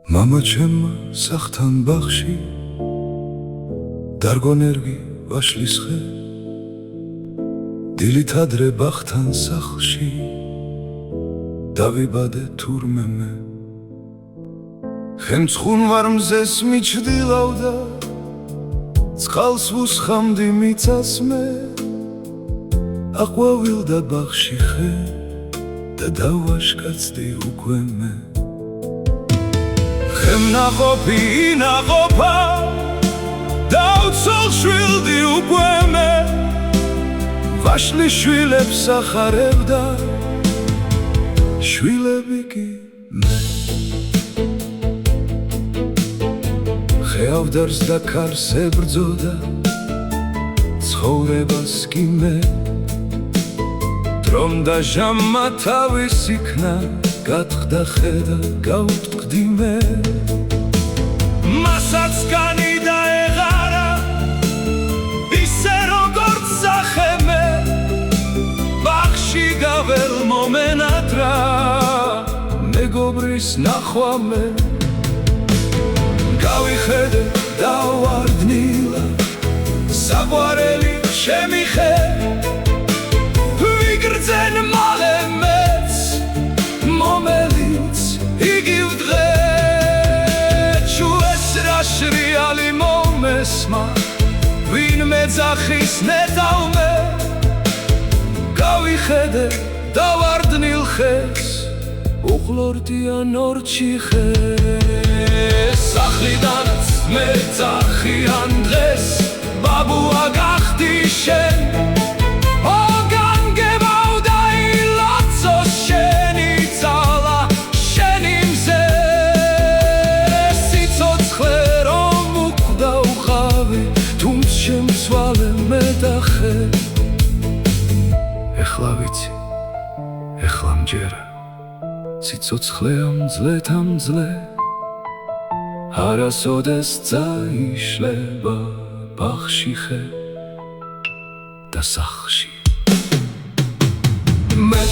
Mama ჩემმა სახთან ბაღში დარგონერგი ვაშლის ხე დილით ადრე ბახთან სახლში დავიბადე თურმე მე ხემცხუნ ვარ მზეს მიჩდილავდა წყალს ვუსხამდი მიწას მე აყვავილდა ბაღში ხე და დავაშკაცდი უკვე მე ნაყოფი ნაყოფა დავცოლ შვილდი უკვე მე ვაშლი შვილებს ახარებდა შვილები კი მე ხეავდარს და კარს ებრძოდა ცხოვრებას კი მე დრომ და ჟამმა თავის იქნა გათხდა ხე და გავუტყდი მე მასაც კანი დაეღარა ისე როგორც სახე მე ბაღში გაվել მომენატრა მეგობრის ნახვა მე გავიხედე დავარდნილა საყვარელი ჩემი ხე ვიგრძენ მალე მეც მომელიც იგივ დღე ჩუეს რა შრიალი მომესმა ვინმე ძახის ნეტავმე გავიხედე დავარდნილ ხეს უყლორტიან ორჩი ხე სახლიდანაც მე ძახიან დღეს ბაბუა გახდი შენ ეხლა ვიცი, ეხლა მჯერა სიცოცხლეა მძლეთა მძლე არასოდეს წაიშლება ბაღში ხე და სახლში მე